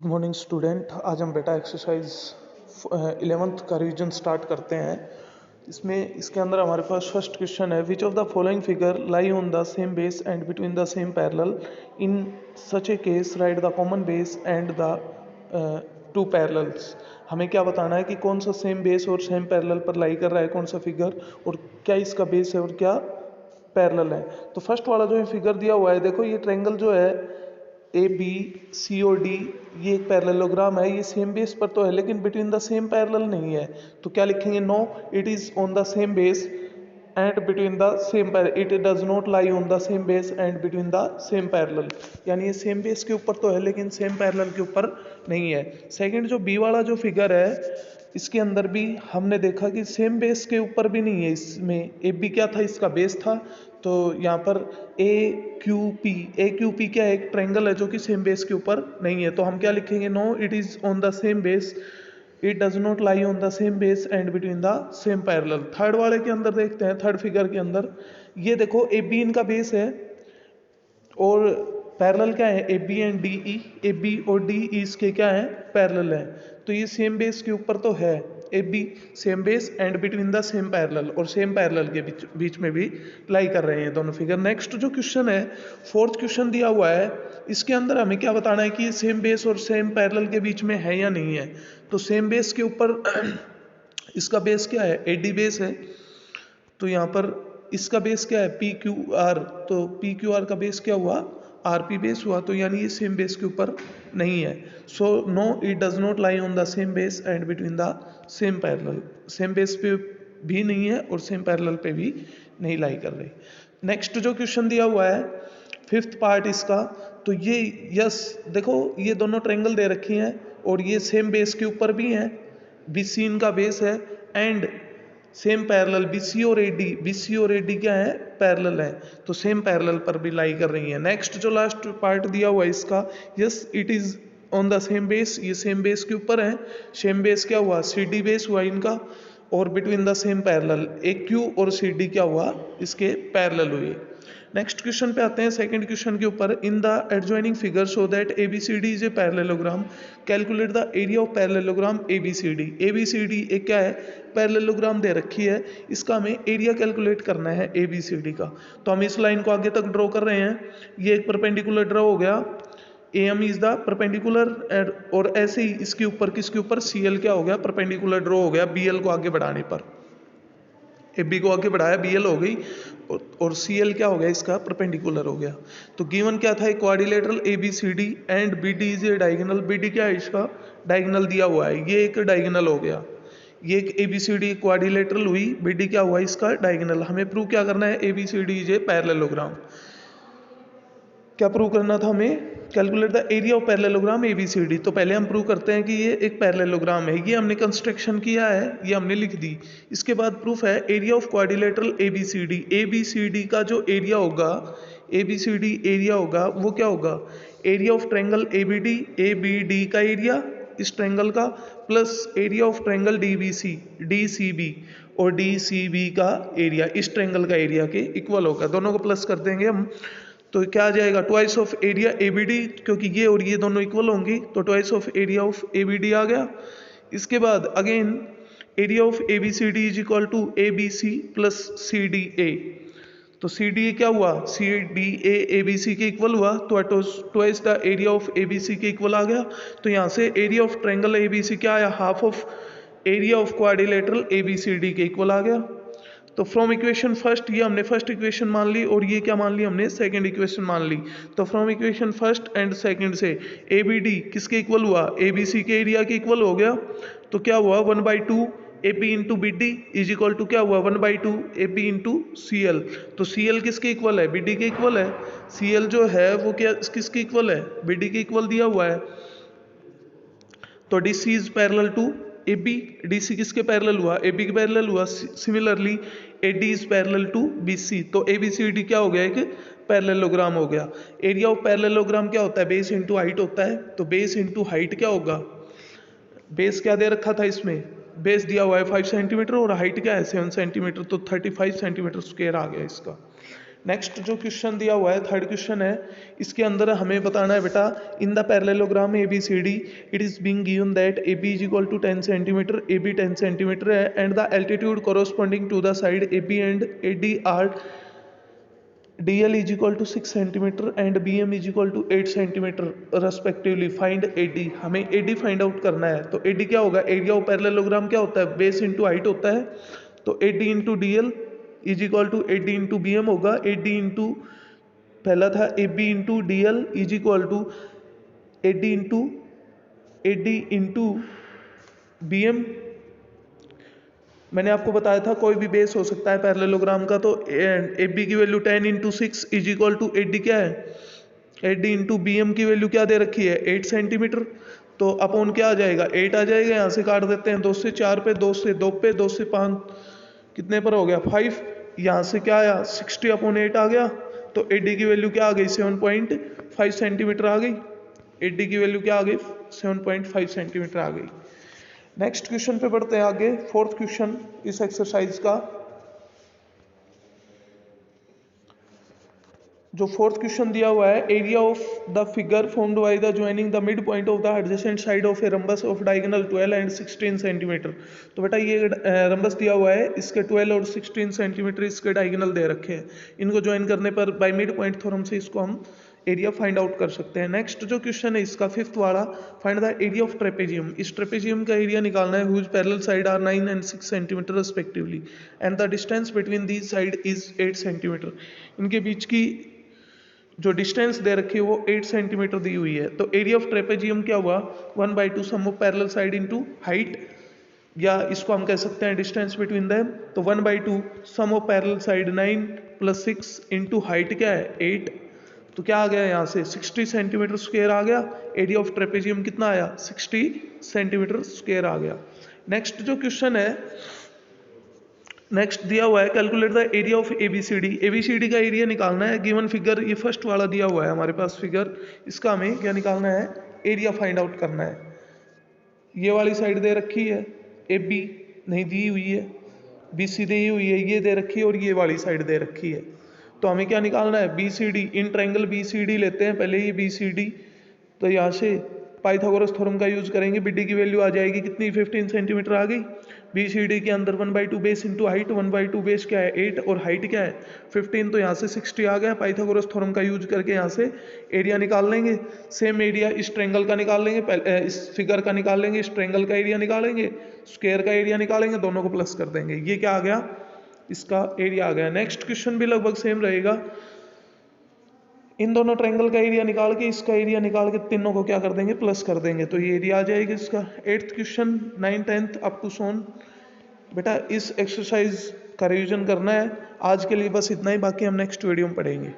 Morning student. आज हम बेटा एक्सरसाइज 11th का रिवीजन स्टार्ट करते हैं। इसके अंदर हमारे पास फर्स्ट क्वेश्चन है, which of the following figure lie on the same base and between the same parallel, in such A case right the common base and the two parallels. हमें क्या बताना है कि कौन सा सेम बेस और same parallel पर लाई कर रहा है कौन सा फिगर, और क्या इसका बेस है और क्या पैरेलल है। तो फर्स्ट वाला जो फिगर दिया हुआ है, देखो ये ट्रायंगल जो है ए बी सी और डी, ये एक पैरेललोग्राम है। ये सेम बेस पर तो है लेकिन बिटवीन द सेम पैरेलल नहीं है। तो क्या लिखेंगे? No it is on the same base and between the same parallel, it does not lie on the same base and between the same parallel. यानी ये सेम बेस के ऊपर तो है लेकिन सेम पैरेलल के ऊपर नहीं है। सेकंड जो बी वाला जो फिगर है, इसके अंदर भी हमने देखा कि सेम बेस के ऊपर भी नहीं है। इसमें ए बी क्या था? इसका बेस था। तो यहाँ पर ए क्यू पी क्या है? एक ट्रायंगल है जो कि सेम बेस के ऊपर नहीं है। तो हम क्या लिखेंगे? No it is on the same base, it does not lie on the same base and between the same parallel. Third वाले के अंदर देखते हैं, थर्ड फिगर के अंदर ये देखो ए बी इनका बेस है और पैरेलल क्या है? A B and D E. A B और डी ई इसके क्या है? पैरेलल है। तो ये सेम बेस के ऊपर तो है, A B same base and between the same parallel, और सेम पैरेलल के बीच में भी लाई कर रहे हैं दोनों फिगर। नेक्स्ट जो क्वेश्चन है, फोर्थ क्वेश्चन दिया हुआ है, इसके अंदर हमें क्या बताना है कि ये सेम बेस और सेम पैरेलल के बीच में है या नहीं है। तो सेम बेस के ऊपर इसका बेस क्या है? ए डी बेस है। तो यहाँ पर इसका बेस क्या है? P Q R. तो पी क्यू आर का बेस क्या हुआ? आर पी बेस हुआ। तो यानी ये सेम बेस के ऊपर नहीं है। So no it does not lie on the same base and between the same parallel. Same base पे भी नहीं है और सेम पैरेलल पे भी नहीं लाई कर रही। नेक्स्ट जो क्वेश्चन दिया हुआ है, फिफ्थ पार्ट इसका, तो ये यस देखो ये दोनों ट्रायंगल दे रखी हैं और ये सेम बेस के ऊपर भी हैं। बी सी इनका बेस है and same parallel B C और ए डी क्या है? पैरेलल है। तो सेम पैरेलल पर भी लाई कर रही है। नेक्स्ट जो लास्ट पार्ट दिया हुआ है इसका, yes it is on the same base, ये सेम बेस के ऊपर है। सेम बेस क्या हुआ? सी डी बेस हुआ इनका, और between the same parallel A Q और सी डी क्या हुआ? इसके पैरेलल हुए। नेक्स्ट क्वेश्चन पे आते हैं, सेकंड क्वेश्चन के ऊपर, in the adjoining figure show that ABCD is a parallelogram, calculate the area of parallelogram ABCD। ABCD एक क्या है? पैरेललोग्राम दे रखी है, इसका हमें एरिया कैलकुलेट करना है ABCD का। तो हम इस लाइन को आगे तक ड्रॉ कर रहे हैं। ये एक परपेंडिकुलर ड्रॉ हो गया, AM इज द परपेंडिकुलर, और ऐसे ही इसके ऊपर किसके ऊपर? CL क्या हो गया? परपेंडिकुलर ड्रॉ हो गया BL को आगे बढ़ाने पर। ए बी को आगे बढ़ाया, BL हो गई, और CL क्या हो गया? इसका परपेंडिकुलर हो गया। तो गिवन क्या था? Quadrilateral ABCD and BD is a diagonal. BD क्या है? इसका डायगोनल दिया हुआ है, ये एक डायगोनल हो गया। ये एक ABCD क्वाड्रिलेटरल हुई, BD क्या हुआ? इसका डायगोनल। हमें प्रूव क्या करना है? ABCD is a parallelogram. क्या प्रूव करना था हमें? Calculate the area of parallelogram ABCD। तो पहले हम प्रूव करते हैं कि ये एक पैरेललोग्राम है। ये हमने कंस्ट्रक्शन किया है, ये हमने लिख दी। इसके बाद प्रूफ है area of quadrilateral ABCD। ABCD का जो एरिया होगा, ABCD एरिया होगा, वो क्या होगा? एरिया ऑफ ट्रायंगल ABD का एरिया इस ट्रायंगल का, plus area of triangle DCB और DCB का एरिया इस ट्रायंगल का एरिया के इक्वल होगा। दोनों को प्लस कर देंगे हम, तो क्या आ जाएगा? ट्वाइस ऑफ एरिया ABD, क्योंकि ये और ये दोनों इक्वल होंगी, तो twice of area of ABD आ गया। इसके बाद again area of ABCD is equal to ABC plus CDA। तो CDA क्या हुआ? CDA ABC के इक्वल हुआ, तो twice the area of ABC के इक्वल आ गया। तो यहाँ से एरिया ऑफ ट्रायंगल ABC क्या आया? Half of area of quadrilateral ABCD के इक्वल आ गया। तो फ्रॉम इक्वेशन फर्स्ट, ये हमने फर्स्ट इक्वेशन मान ली, और ये क्या मान ली हमने? सेकंड इक्वेशन मान ली। तो from equation first and second से ABD किसके इक्वल हुआ? ABC के एरिया के इक्वल हो गया। तो क्या हुआ? 1/2 AB into BD is equal to क्या हुआ? 1/2 AB इंटू CL। तो CL किसके इक्वल है? BD के इक्वल है। CL जो है वो क्या किसके इक्वल है? BD के इक्वल दिया हुआ है। तो DC is parallel to AB, DC किसके पैरेलल हुआ? AB के पैरेलल हुआ। Similarly AD is parallel to BC। तो ABCD क्या हो गया? एक पैरेललोग्राम हो गया। एरिया ऑफ पैरेललोग्राम क्या होता है? बेस इंटू हाइट होता है। तो बेस इंटू हाइट क्या होगा? बेस क्या दे रखा था इसमें? बेस दिया हुआ है 5 सेंटीमीटर और हाइट क्या है? 7 सेंटीमीटर। तो 35 सेंटीमीटर स्क्वायर आ गया इसका। नेक्स्ट जो क्वेश्चन दिया हुआ है, थर्ड क्वेश्चन है, इसके अंदर हमें बताना है बेटा, in the parallelogram A B C D it is being given that A B is equal to 10 centimetre, A B 10 centimetre है, and the altitude corresponding to the side A B and A D are DL is equal to 6 centimetre and BM is equal to 8 centimetre respectively. Find AD, हमें AD find out करना है। तो AD क्या होगा, area of parallelogram क्या होता है, base into height होता है। तो AD into DL is equal to AD into BM होगा। AD इंटू पहला था AB into DL is equal to AD into BM। मैंने आपको बताया था कोई भी बेस हो सकता है पैरेललोग्राम का। तो ए बी की value 10 into 6 is equal to AD क्या है, AD इंटू BM की वैल्यू क्या दे रखी है, 8 सेंटीमीटर। तो अपॉन क्या आ जाएगा, 8 आ जाएगा। यहाँ से काट देते हैं, 2 से 4 पे, 2 से 2 पे, 2 से 5 कितने पर हो गया, 5। यहाँ से क्या आया, 60 अपॉन 8 आ गया। तो AD की वैल्यू क्या आ गई, 7.5 सेंटीमीटर आ गई। AD की वैल्यू क्या आ गई, 7.5 सेंटीमीटर आ गई। नेक्स्ट क्वेश्चन पे बढ़ते हैं आगे। फोर्थ क्वेश्चन इस एक्सरसाइज का, जो फोर्थ क्वेश्चन दिया हुआ है, area of the figure formed by the joining the mid point of the adjacent side of a rhombus of diagonal 12 and 16 centimetre. तो बेटा ये रंबस दिया हुआ है, इसके 12 और 16 सेंटीमीटर इसके डायगोनल दे रखे हैं। इनको ज्वाइन करने पर बाय मिड पॉइंट थ्योरम से इसको हम एरिया फाइंड आउट कर सकते हैं। नेक्स्ट जो क्वेश्चन है इसका फिफ्थ वाला, find the area of trapezium. इस ट्रेपेजियम का एरिया निकालना है, whose parallel side are 9 and 6 centimetre respectively and the distance between these side is 8 centimetre. इनके बीच की जो डिस्टेंस दे रखी है वो 8 सेंटीमीटर दी हुई है। तो एरिया ऑफ ट्रेपेजियम क्या हुआ, 1/2 sum of parallel side into height, या इसको हम कह सकते हैं डिस्टेंस बिटवीन देम। तो 1/2 sum of parallel side 9 + 6 into height क्या है, 8। तो क्या आ गया यहाँ से, 60 सेंटीमीटर स्क्वायर आ गया। एरिया ऑफ ट्रेपेजियम कितना आया, 60 सेंटीमीटर स्क्वायर आ गया। नेक्स्ट जो क्वेश्चन है, नेक्स्ट दिया हुआ है, calculate the area of ABCD। ABCD का एरिया निकालना है। गिवन फिगर, ये फर्स्ट वाला दिया हुआ है हमारे पास फिगर, इसका हमें क्या निकालना है, एरिया फाइंड आउट करना है। ये वाली साइड दे रखी है, AB नहीं दी हुई है, BC दी हुई है, ये दे रखी है, और ये वाली साइड दे रखी है। तो हमें क्या निकालना है, BCD। इन ट्रायंगल BCD लेते हैं पहले, ये BCD। तो यहाँ से पाइथागोरस थ्योरम का यूज करेंगे। BD की वैल्यू आ जाएगी कितनी, 15 सेंटीमीटर आ गई। BCD के अंदर 1/2 बेस इंटू हाइट, 1/2 बेस क्या है, 8, और हाइट क्या है, 15। तो यहाँ से 60 आ गया। पाइथागोरस थ्योरम का यूज करके यहाँ से एरिया निकाल लेंगे। सेम एरिया इस ट्रायंगल का निकाल लेंगे, इस फिगर का निकाल लेंगे, इस ट्रायंगल का एरिया निकालेंगे, स्क्वायर का एरिया निकालेंगे, दोनों को प्लस कर देंगे। ये क्या आ गया, इसका एरिया आ गया। नेक्स्ट क्वेश्चन भी लगभग सेम रहेगा। इन दोनों ट्रायंगल का एरिया निकाल के इसका एरिया निकाल के तीनों को क्या कर देंगे, प्लस कर देंगे। तो ये एरिया आ जाएगा इसका। 8th question 9, 10th up to सोन। बेटा इस एक्सरसाइज का रिवीजन करना है। आज के लिए बस इतना ही, बाकी हम नेक्स्ट वीडियो में पढ़ेंगे।